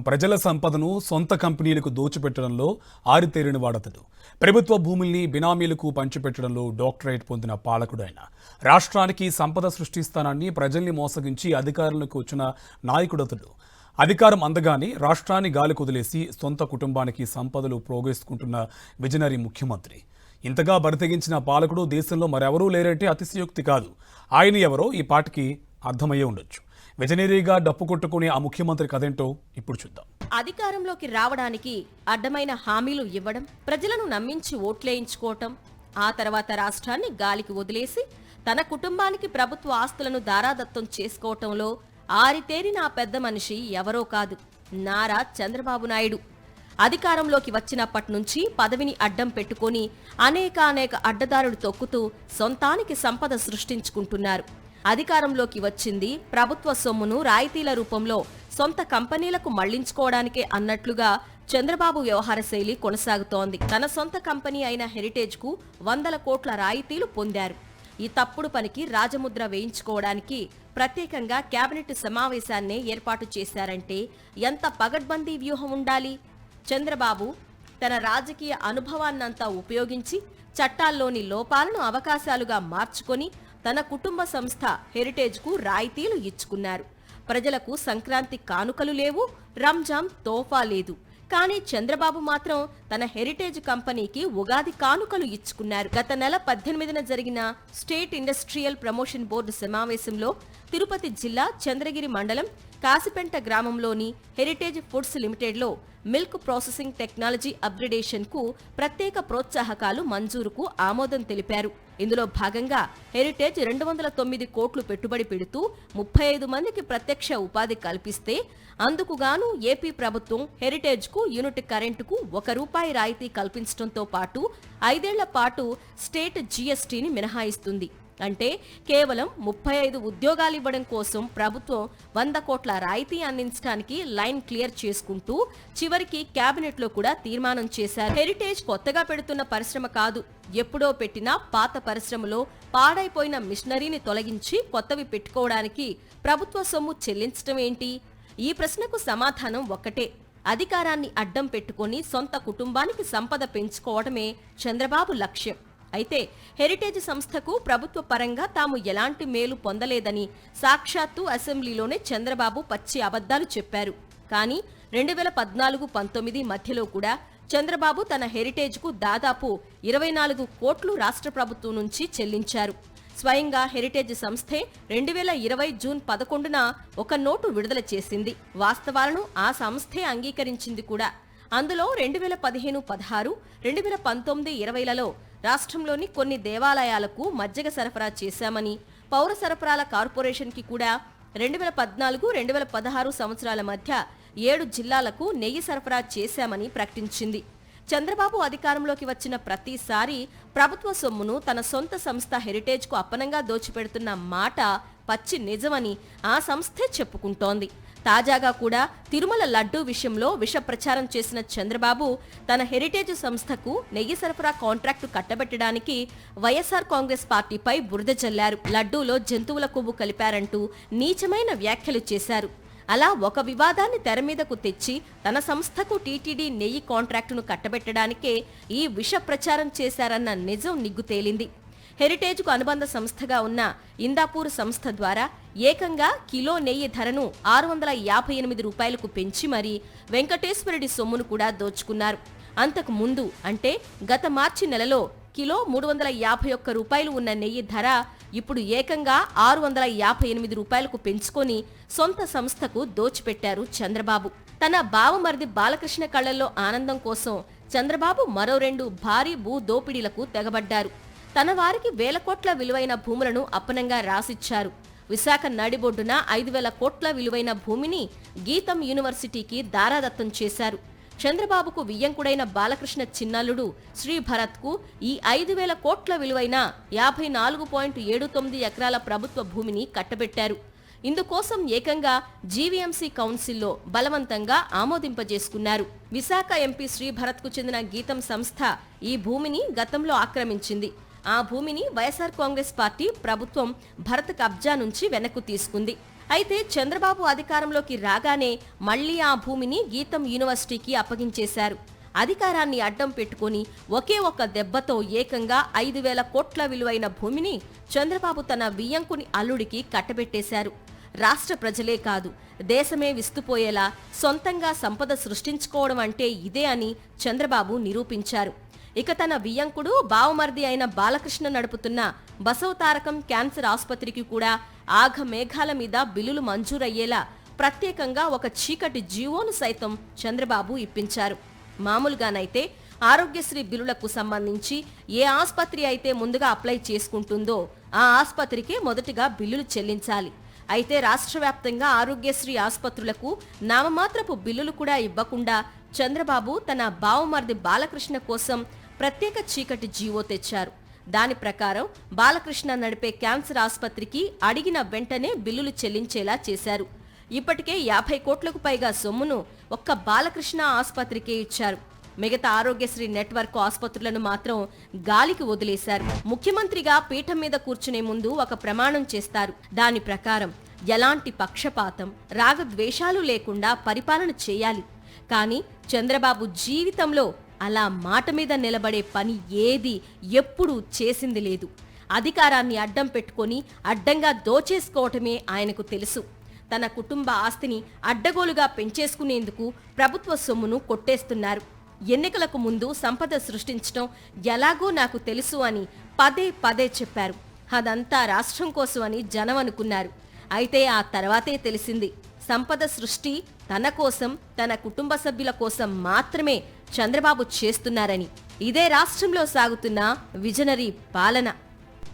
ప్రజల సంపదను సొంత కంపెనీలకు దోచిపెట్టడంలో ఆరితేరిన వాడతడు. ప్రభుత్వ భూముల్ని బినామీలకు పంచిపెట్టడంలో డాక్టరేట్ పొందిన పాలకుడు ఆయన. రాష్ట్రానికి సంపద సృష్టిస్తానని ప్రజల్ని మోసగించి అధికారంలోకి వచ్చిన నాయకుడతడు. అధికారం అందగానే రాష్ట్రాన్ని గాలి కుదిలేసి సొంత కుటుంబానికి సంపదలు ప్రోగేసుకుంటున్న విజనరీ ముఖ్యమంత్రి. ఇంతగా బరితెగించిన పాలకుడు దేశంలో మరెవరూ లేరంటే అతిశయోక్తి కాదు. ఆయన ఎవరో ఈ పాటికి అర్థమయ్యే ఉండొచ్చు. విజనరీగా డప్పు కొట్టుకునే ఆ ముఖ్యమంత్రి కథేంటో ఇప్పుడు చూద్దాం. అధికారంలోకి రావడానికి అడ్డమైన హామీలు ఇవ్వడం, ప్రజలను నమ్మించి ఓట్లేయించుకోవటం, ఆ తర్వాత రాష్ట్రాన్ని గాలికి వదిలేసి తన కుటుంబానికి ప్రభుత్వ ఆస్తులను దారాదత్తం చేసుకోవటంలో ఆరితేరిన ఆ పెద్ద మనిషి ఎవరో కాదు, నారా చంద్రబాబు నాయుడు. అధికారంలోకి వచ్చినప్పటి నుంచి పదవిని అడ్డం పెట్టుకుని అనేక అడ్డదారులు తొక్కుతూ సొంతానికి సంపద సృష్టించుకుంటున్నారు. అధికారంలోకి వచ్చింది ప్రభుత్వ సొమ్మును రాయితీల రూపంలో సొంత కంపెనీలకు మళ్లించుకోవడానికే అన్నట్లుగా చంద్రబాబు వ్యవహార శైలి కొనసాగుతోంది. తన సొంత కంపెనీ అయిన హెరిటేజ్ కు 100 కోట్ల రాయితీలు పొందారు. ఈ తప్పుడు పనికి రాజముద్ర వేయించుకోవడానికి ప్రత్యేకంగా కేబినెట్ సమావేశాన్నే ఏర్పాటు చేశారంటే ఎంత పగడ్బందీ వ్యూహం ఉండాలి? చంద్రబాబు తన రాజకీయ అనుభవాన్నంతా ఉపయోగించి చట్టాల్లోని లోపాలను అవకాశాలుగా మార్చుకొని తన కుటుంబ సంస్థ హెరిటేజ్ కు రాయితీలు ఇచ్చుకున్నారు. ప్రజలకు సంక్రాంతి కానుకలు లేవు, రంజాన్ తోఫా లేదు. కానీ చంద్రబాబు మాత్రం తన హెరిటేజ్ కంపెనీకి ఉగాది కానుకలు ఇచ్చుకున్నారు. గత నెల 18న జరిగిన స్టేట్ ఇండస్ట్రియల్ ప్రమోషన్ బోర్డు సమావేశంలో తిరుపతి జిల్లా చంద్రగిరి మండలం కాసిపెంట గ్రామంలోని హెరిటేజ్ ఫుడ్స్ లిమిటెడ్లో మిల్క్ ప్రాసెసింగ్ టెక్నాలజీ అప్గ్రేడేషన్ కు ప్రత్యేక ప్రోత్సాహకాలు మంజూరుకు ఆమోదం తెలిపారు. ఇందులో భాగంగా హెరిటేజ్ 209 కోట్లు పెట్టుబడి పెడుతూ 35 మందికి ప్రత్యక్ష ఉపాధి కల్పిస్తే అందుకుగాను ఏపీ ప్రభుత్వం హెరిటేజ్ కు యూనిట్ కరెంటుకు ₹1 రాయితీ కల్పించడంతో పాటు 5 ఏళ్ల పాటు స్టేట్ జీఎస్టీని మినహాయిస్తుంది. అంటే కేవలం 35 ఉద్యోగాలివ్వడం కోసం ప్రభుత్వం 100 కోట్ల రాయితీ అందించడానికి లైన్ క్లియర్ చేసుకుంటూ చివరికి కేబినెట్ లో కూడా తీర్మానం చేశారు. హెరిటేజ్ కొత్తగా పెడుతున్న పరిశ్రమ కాదు. ఎప్పుడో పెట్టిన పాత పరిశ్రమలో పాడైపోయిన మిషనరీని తొలగించి కొత్తవి పెట్టుకోవడానికి ప్రభుత్వ సొమ్ము చెల్లించడం ఏంటి? ఈ ప్రశ్నకు సమాధానం ఒక్కటే. అధికారాన్ని అడ్డం పెట్టుకుని సొంత కుటుంబానికి సంపద పెంచుకోవడమే చంద్రబాబు లక్ష్యం. అయితే హెరిటేజ్ సంస్థకు ప్రభుత్వ పరంగా తాము ఎలాంటి మేలు పొందలేదని సాక్షాత్తు అసెంబ్లీలోనే చంద్రబాబు పచ్చి అబద్ధాలు చెప్పారు. కానీ 2014-19 మధ్యలో కూడా చంద్రబాబు తన హెరిటేజ్ కు దాదాపు 24 కోట్లు రాష్ట్ర ప్రభుత్వం నుంచి చెల్లించారు. స్వయంగా హెరిటేజ్ సంస్థే 2020 జూన్ 11న ఒక నోటు విడుదల చేసింది. వాస్తవాలను ఆ సంస్థే అంగీకరించింది కూడా. అందులో 2015-16, 2019-20లలో రాష్ట్రంలోని కొన్ని దేవాలయాలకు మజ్జిగ సరఫరా చేశామని, పౌర సరఫరాల కార్పొరేషన్ కి కూడా 2014-2016 సంవత్సరాల మధ్య 7 జిల్లాలకు నెయ్యి సరఫరా చేశామని ప్రకటించింది. చంద్రబాబు అధికారంలోకి వచ్చిన ప్రతిసారి ప్రభుత్వ సొమ్మును తన సొంత సంస్థ హెరిటేజ్ కు అప్పనంగా దోచిపెడుతున్న మాట పచ్చి నిజమని ఆ సంస్థే చెప్పుకుంటోంది. తాజాగా కూడా తిరుమల లడ్డూ విషయంలో విష ప్రచారం చేసిన చంద్రబాబు తన హెరిటేజ్ సంస్థకు నెయ్యి సరఫరా కాంట్రాక్టు కట్టబెట్టడానికి వైఎస్ఆర్ కాంగ్రెస్ పార్టీపై బురద జల్లారు. లడ్డూలో జంతువుల కొవ్వు కలిపారంటూ నీచమైన వ్యాఖ్యలు చేశారు. అలా ఒక వివాదాన్ని తెరమీదకు తెచ్చి తన సంస్థకు టీటీడీ నెయ్యి కాంట్రాక్టును కట్టబెట్టడానికే ఈ విష ప్రచారం చేశారన్న నిజం నిగ్గు తేలింది. హెరిటేజ్ కు అనుబంధ సంస్థగా ఉన్న ఇందాపూర్ సంస్థ ద్వారా ఏకంగా కిలో నెయ్యి ధరను ₹658 పెంచి మరీ వెంకటేశ్వరుడి సొమ్మును కూడా దోచుకున్నారు. అంతకు ముందు అంటే గత మార్చి నెలలో కిలో ₹351 ఉన్న నెయ్యి ధర ఇప్పుడు ఏకంగా ₹658 పెంచుకొని సొంత సంస్థకు దోచిపెట్టారు చంద్రబాబు. తన బావమరిది బాలకృష్ణ కళ్లల్లో ఆనందం కోసం చంద్రబాబు మరో 2 భారీ భూ దోపిడీలకు తెగబడ్డారు. తన వారికి 1000 కోట్ల విలువైన భూములను అప్పనంగా రాసిచ్చారు. విశాఖ నడిబొడ్డున 5,000 కోట్ల విలువైన భూమిని గీతం యూనివర్సిటీకి దారాదత్తం చేశారు. చంద్రబాబుకు వియ్యంకుడైన బాలకృష్ణ చిన్నల్లుడు శ్రీభరత్ కు ఈ 5,000 కోట్ల విలువైన 54.79 ఎకరాల ప్రభుత్వ భూమిని కట్టబెట్టారు. ఇందుకోసం ఏకంగా జీవీఎంసీ కౌన్సిల్లో బలవంతంగా ఆమోదింపజేసుకున్నారు. విశాఖ ఎంపీ శ్రీభరత్ కు చెందిన గీతం సంస్థ ఈ భూమిని గతంలో ఆక్రమించింది. ఆ భూమిని వైఎస్ఆర్ కాంగ్రెస్ పార్టీ ప్రభుత్వం భరత్ కబ్జా నుంచి వెనక్కు తీసుకుంది. అయితే చంద్రబాబు అధికారంలోకి రాగానే మళ్లీ ఆ భూమిని గీతం యూనివర్సిటీకి అప్పగించేశారు. అధికారాన్ని అడ్డం పెట్టుకుని ఒకే ఒక్క దెబ్బతో ఏకంగా 5,000 కోట్ల విలువైన భూమిని చంద్రబాబు తన వియ్యంకుని అల్లుడికి కట్టబెట్టేశారు. రాష్ట్ర ప్రజలే కాదు, దేశమే విస్తుపోయేలా సొంతంగా సంపద సృష్టించుకోవడం అంటే ఇదే అని చంద్రబాబు నిరూపించారు. ఇక తన వియ్యంకుడు బావమర్ది అయిన బాలకృష్ణ నడుపుతున్న బసవతారకం క్యాన్సర్ ఆసుపత్రికి కూడా ఆఘమేఘాల మీద బిల్లులు మంజూరయ్యేలా ప్రత్యేకంగా ఒక చీకటి జీవోను సైతం చంద్రబాబు ఇప్పించారు. మామూలుగానైతే ఆరోగ్యశ్రీ బిల్లులకు సంబంధించి ఏ ఆసుపత్రి అయితే ముందుగా అప్లై చేసుకుంటుందో ఆ ఆసుపత్రికే మొదటిగా బిల్లులు చెల్లించాలి. అయితే రాష్ట్ర వ్యాప్తంగా ఆరోగ్యశ్రీ ఆసుపత్రులకు నామమాత్రపు బిల్లులు కూడా ఇవ్వకుండా చంద్రబాబు తన బావమర్ది బాలకృష్ణ కోసం ప్రత్యేక చీకటి జీవో తెచ్చారు. దాని ప్రకారం బాలకృష్ణ నడిపే క్యాన్సర్ ఆసుపత్రికి అడిగిన వెంటనే బిల్లులు చెల్లించేలా చేశారు. ఇప్పటికే 50 కోట్లకు పైగా సొమ్మును ఒక్క బాలకృష్ణ ఆసుపత్రికే ఇచ్చారు. మిగతా ఆరోగ్యశ్రీ నెట్వర్క్ ఆసుపత్రులను మాత్రం గాలికి వదిలేశారు. ముఖ్యమంత్రిగా పీఠం మీద కూర్చునే ముందు ఒక ప్రమాణం చేస్తారు. దాని ప్రకారం ఎలాంటి పక్షపాతం, రాగద్వేషాలు లేకుండా పరిపాలన చేయాలి. కానీ చంద్రబాబు జీవితంలో అలా మాట మీద నిలబడే పని ఏది ఎప్పుడూ చేసింది లేదు. అధికారాన్ని అడ్డం పెట్టుకొని అడ్డంగా దోచేసుకోవటమే ఆయనకు తెలుసు. తన కుటుంబ ఆస్తిని అడ్డగోలుగా పెంచేసుకునేందుకు ప్రభుత్వ సొమ్మును కొట్టేస్తున్నారు. ఎన్నికలకు ముందు సంపద సృష్టించడం ఎలాగో నాకు తెలుసు అని పదే పదే చెప్పారు. అదంతా రాష్ట్రం కోసం అని జనం అనుకున్నారు. అయితే ఆ తర్వాతే తెలిసింది, సంపద సృష్టి తన కోసం, తన కుటుంబ సభ్యుల కోసం మాత్రమే చంద్రబాబు చేస్తున్నారని. ఇదే రాష్ట్రంలో సాగుతున్న విజనరీ పాలన.